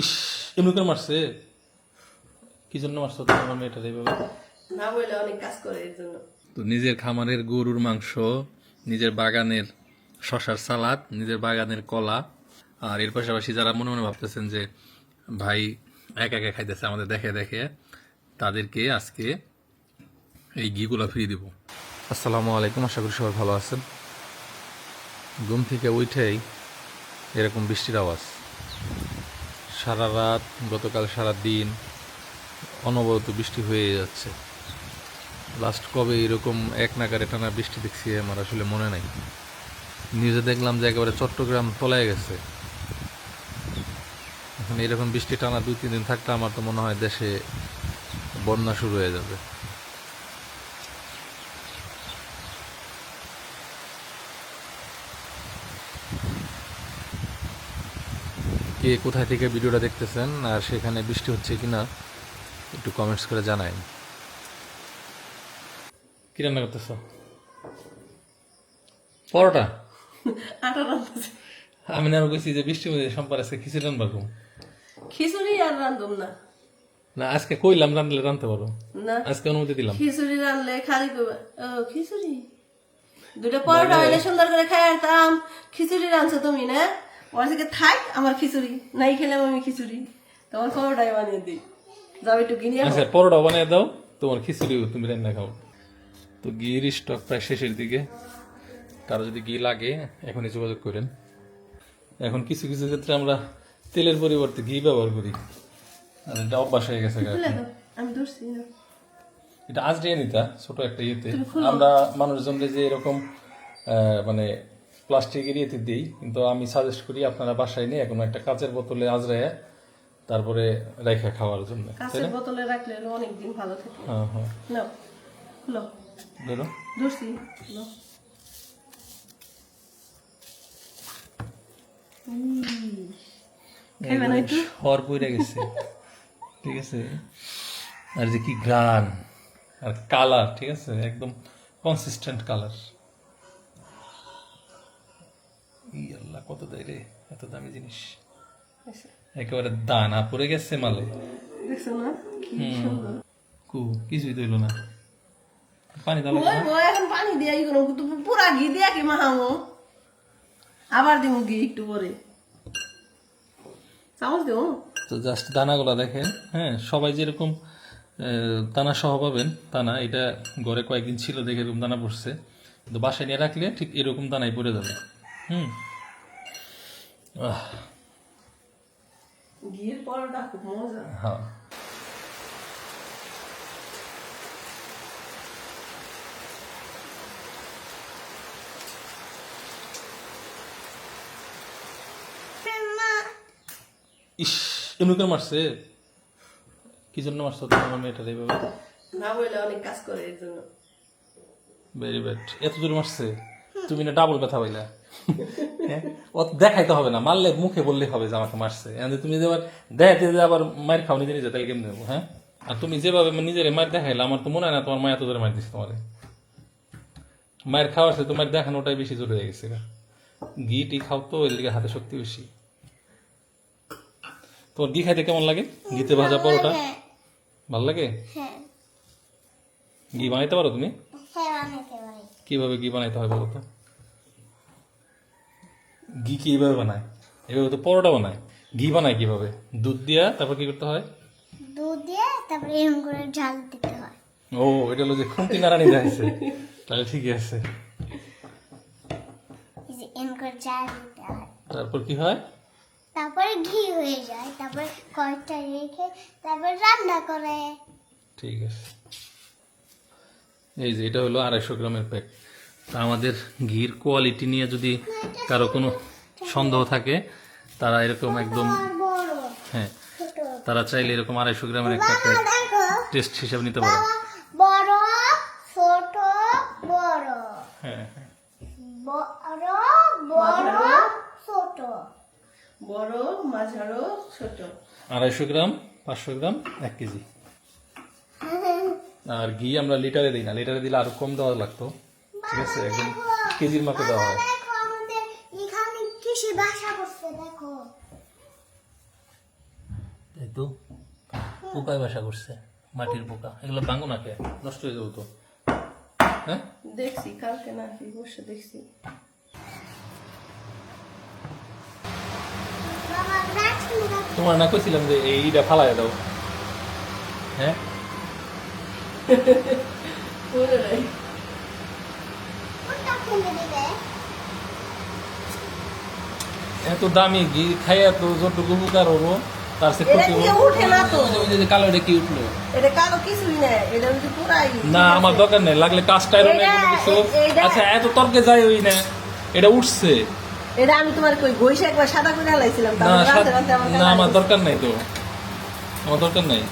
ইস, এমনি করে মারছে? কি জন্য মারছো তোমার মেয়েটার এইভাবে? না বলে অনেক কাজ করে এর জন্য। তো নিজের খামারের গরুর মাংস, নিজের বাগানের শশার সালাদ, নিজের বাগানের কলা, আর এর পাশাপাশি যারা মনে মনে ভাবতেছেন যে ভাই একা একা খাইতেছে আমাদের দেখে দেখে, তাদেরকে আজকে এই ঘিগুলো ফ্রি দিব। আসসালামু আলাইকুম, আশা করি সবাই ভালো আছেন। ঘুম থেকে উঠেই এরকম বৃষ্টির আওয়াজ, সারা রাত গতকাল সারা দিন অনবরত বৃষ্টি হয়ে যাচ্ছে। লাস্ট কবে এরকম এক নাগারে টানা বৃষ্টি দেখছি আমার আসলে মনে নাই। নিউজে দেখলাম যে একেবারে চট্টগ্রাম তলায় গেছে। এখন এরকম বৃষ্টি টানা 2-3 দিন থাকলে আমার তো মনে হয় দেশে বন্যা শুরু হয়ে যাবে। কে কোথায় থেকে ভিডিওটা দেখতেছেন আর সেখানে বৃষ্টি হচ্ছে কিনা একটু কমেন্টস করে জানাই। কি রান্না করতেছ? পরোটা? আটা রান্ধতেছে। আমি না কইছি যে বৃষ্টির মধ্যে সম্পার আছে খিচুড়ি রান্না করবো। খিচুড়ি আর রান্ধুম না। না আজকে কইলাম রান্ধলে রান্ধতে পারো, না আজকে অনুমতি দিলাম। খিচুড়ি রানলে খালি কইবা, ও খিচুড়ি দুটো পরোটা হইলে সুন্দর করে খাই আনতাম। খিচুড়ি রাঁধছো তুমি না? আমার থেকে থাক আমার খিচুড়ি নাই, খেলাম আমি খিচুড়ি, তোমার পরোটাই বানিয়ে দিই। যাও একটু কিনে আনো। আচ্ছা পরোটা বানিয়ে দাও, তোমার খিচুড়ি তুমি রান্না খাও। তো ঘির স্টক প্রায় শেষের দিকে, কারো যদি ঘি লাগে এখনই যোগাযোগ করেন। এখন কিছু কিছু ক্ষেত্রে আমরা তেলের পরিবর্তে ঘি ব্যবহার করি, আর এটা অভ্যাস হয়ে গেছে খুলে এখন। দাও, আমি ধরছি না। এটা আজরিয়া নিতা ছোট একটা ইয়েতে, তুমি খুলো। আমরা মানুষজনকে যে এরকম মানে প্লাস্টিকের ইয়েতে দিই, কিন্তু আমি সাজেস্ট করি আপনারা বাসায় নিয়ে কোনো একটা কাচের বোতলে আজরায়া তারপরে রেখে খাওয়ার জন্য, তাই কাঁচের না? বোতলে রাখলে অনেকদিন ভালো থাকে। হ্যাঁ হ্যাঁ, নাও খুলো, ধরো। ধরছি নাও। খাইবে না একটু? হর পইরা গেছে, ঠিক আছে। আর যে কি গ্রান আর কালার, ঠিক আছে, একদম কনসিস্টেন্ট কালার। আল্লাহ কত দেয় রে, এত দামি জিনিস, আচ্ছা, একেবারে দানা পড়ে গেছে মালে। দেখছো না কি সুন্দর। কিছুই দইল না, পানি দাও ওই বই এখন পানি দিয়ে ই করো, কিন্তু পুরা ঘি দিয়ে কি মাহামো, আবার দিব ঘি একটু পরে, চামচ দেবো। তো জাস্ট দানাগুলা দেখেন। হ্যাঁ, সবাই যেরকম দানা সহ পাবেন তা না, এটা ঘরে কয়েকদিন ছিল দেখে এরকম দানা পড়ছে, কিন্তু বাসায় নিয়ে রাখলে ঠিক এরকম দানাই পড়ে যাবে। হুম, আহ, ঘির পরোটা খুব মজা। হ্যাঁ। ইস, এমনি করে মারছে? কি জন্য মারছো তোমার মেয়েটার এইভাবে? না বলে অনেক কাজ করে এর জন্য। Very bad. এত জোরে মারছে? তুমি না ডাবল ব্যথা হইলা। হ্যাঁ, ও দেখাইতে হবে না, মারলে মুখে বললেই হবে যে আমাকে মারছে। এখন তুমি যে আবার দেখাইতে যে আবার মায়ের খাও নিজে নিজে, তাহলে কেমন দেবো? হ্যাঁ, আর তুমি যেভাবে নিজের মায়ের দেখাইলে, আমার তো মনে হয় না তোমার মায়ের এত জোরে মার দিচ্ছে তোমার। মায়ের খাওয়ার সাথে তোমার দেখানোটাই বেশি জোরে হয়ে গেছে। ঘি টি খাও তো, ওই দিকে হাতে শক্তি বেশি। তোমার ঘি খাইতে কেমন লাগে? ঘিতে ভাজা পরোটা ভালো লাগে? ঘি বানাইতে পারো তুমি? কিভাবে ঘি বানাইতে হয় বলো তো? ঘি কি এইভাবে বানায়? এভাবে তো পরোটা বানায়। ঘি বানায় কিভাবে? দুধ দিয়া তারপর কি করতে হয়? দুধ দিয়ে তারপরে এরকম করে ঝাল দিতে হয়। ও, এটা হলো যে খুন্তি নাড়ানি যাইছে, তাহলে ঠিকই আছে। এই যে এরকম করে ঝাল দিতে হয়, তারপর কি হয়? তারপরে ঘি হয়ে যায়, তারপরে কয়েকটা রেখে তারপর রান্না করে। ঠিক আছে। এই যে এটা হলো 250 গ্রামের প্যাক। তা আমাদের ঘির কোয়ালিটি নিয়ে যদি কারো কোনো সন্দেহ থাকে, তারা এরকম একদম, আর বড় হ্যাঁ, ছোট, তারা চাইলে এরকম 250 গ্রামের একটা প্যাক দেখো টেস্ট হিসাবে নিতে পারে। বড় ছোট বড় হ্যাঁ হ্যাঁ, বড় বড় ছোট। বড় মাঝারো ছোট। 250 গ্রাম, 500 গ্রাম, 1 কেজি। আর ঘি আমরা লিটারে দিই না, লিটারে দিলে আরো কম দেওয়া লাগতো, ঠিক আছে, একদম কেজির মাপে দেওয়া হয়। দেখো আমাদের এখানে কিসে বাসা করছে দেখো। কিন্তু পোকায় বাসা করছে, মাটির পোকা। এগুলো ভাঙো না কে, নষ্ট হয়ে যাবো তো। হ্যাঁ, দেখছি কালকে না কি বসে দেখছি। বাবা ব্রাশ নিয়ে তোমার না কইছিলাম যে এইটা ফালাই দাও। হ্যাঁ, বলে নাই। কোনটা খুলে দিবে এত দামি ঘি খাই এত যতটুকু উপকার হবো তার সে এটা ক্ষতি দিয়ে হবো। উঠে না তো। ওই যে কালো এটা কি উঠলো? এটা কালো কিছুই না, এটা হচ্ছে পুরাই। না আমার দরকার নেই, লাগলে কাজটা এর নেই কোনো কিছু। এইটা- আচ্ছা এত তর্কে যায় ওই না, এটা উঠছে। এটা আমি তোমার কই বইসা একবার সাদা করে লাইছিলাম, না তারপর রাতে সাদ- রাতে আমার না আমার দরকার নাই তো, আমার দরকার নাই।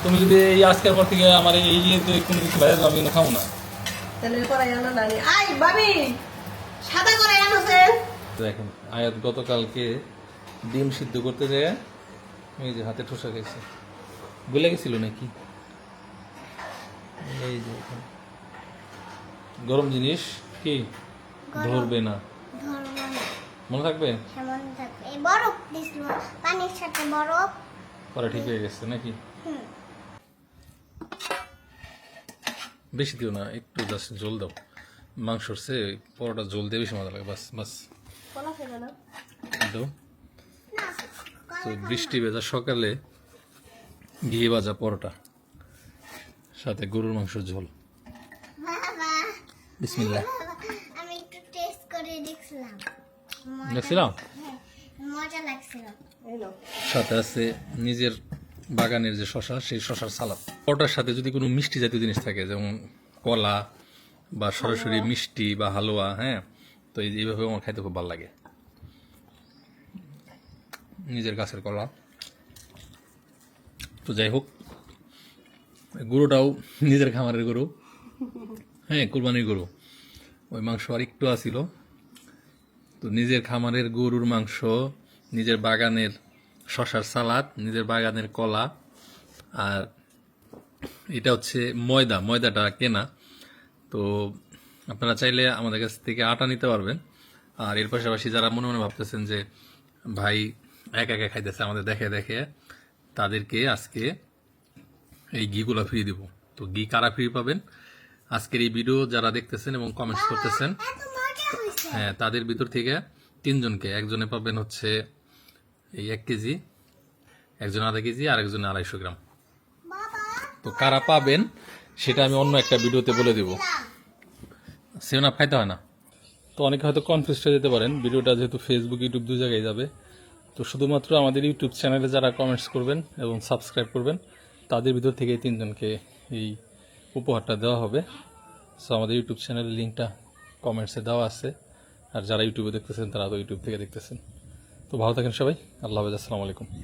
তুমি যদি এই আজকের পর থেকে আমার এই ইয়েতে কোনো কিছু ভাই আমি কিন্তু খাবো না। তাহলে করাই আনো না। আই ভাবি সাদা করে আনোছেন। দেখেন আয়াত গতকালকে ডিম সিদ্ধ করতে যায় এই যে হাতে ঠোসা গেছে, গলে গেছিল নাকি? এই যে এখানে। গরম জিনিস কি ধরবে না, ধরবো না মনে থাকবে? কেমন থাকবে এই বরফ দিছিল পানির সাথে বরফ পরে ঠিক হয়ে গেছে নাকি? হুম বেশি দিও না, একটু জাস্ট জল দাও। মাংসর সে পরোটা জল দিয়ে বেশি মজা লাগে। বাস বাস কলা ফেলে না। দাও। না তো বৃষ্টি ভেজা সকালে ঘি ভাজা পরোটা সাথে গরুর মাংসের ঝোল। বাবা বিসমিল্লাহ। আমি একটু টেস্ট করে দেখছিলাম দেখছিলাম হ্যাঁ, মজা লাগছিল এই নাও। সাথে আছে নিজের বাগানের যে শশা, সেই শশার সালাদ। পরোটার সাথে যদি কোনো মিষ্টি জাতীয় জিনিস থাকে, যেমন কলা বা সরাসরি মিষ্টি বা হালুয়া, হ্যাঁ, তো এইভাবে আমার খাইতে খুব ভালো লাগে। নিজের গাছের কলা। তো যাই হোক, গরুটাও নিজের খামারের গরু, হ্যাঁ, কুরবানির গরু। ওই মাংস আর একটু আসিল। তো নিজের খামারের গরুর মাংস, নিজের বাগানের শশার সালাদ, নিজের বাগানের কলা, আর এটা হচ্ছে ময়দাটা কেনা। তো আপনারা চাইলে আমাদের কাছ থেকে আটা নিতে পারবেন। আর এর পাশাপাশি যারা মনে মনে ভাবতেছেন যে ভাই একা একা খাইতেছে আমাদের দেখে দেখে, তাদেরকে আজকে এই ঘিগুলো ফ্রি দিব। তো ঘি কারা ফ্রি পাবেন, আজকের এই ভিডিও যারা দেখতেছেন এবং কমেন্টস করতেছেন, এত মজা হয়েছে হ্যাঁ, তাদের ভিতর থেকে 3 জনকে, একজনে পাবেন হচ্ছে এই 1 কেজি, একজন আধা কেজি, আর একজনে 250 গ্রাম। বাবা তো কারা পাবেন সেটা আমি অন্য একটা ভিডিওতে বলে দিব। সেভেন আপ খাইতে হয় না। তো অনেকে হয়তো কনফিউজ হয়ে যেতে পারেন, ভিডিওটা যেহেতু ফেসবুক ইউটিউব 2 জায়গায় যাবে। তো শুধুমাত্র আমাদের ইউটিউব চ্যানেলে যারা কমেন্টস করবেন এবং সাবস্ক্রাইব করবেন, তাদের ভিতর থেকে 3 জনকে এই উপহারটা দেওয়া হবে। সো আমাদের ইউটিউব চ্যানেলের লিঙ্কটা কমেন্টসে দেওয়া আছে। আর যারা ইউটিউবে দেখতেছেন তারা তো ইউটিউব থেকে দেখতেছেন। তো ভালো থাকেন সবাই, আল্লাহ হাফেজ, আসসালামু আলাইকুম।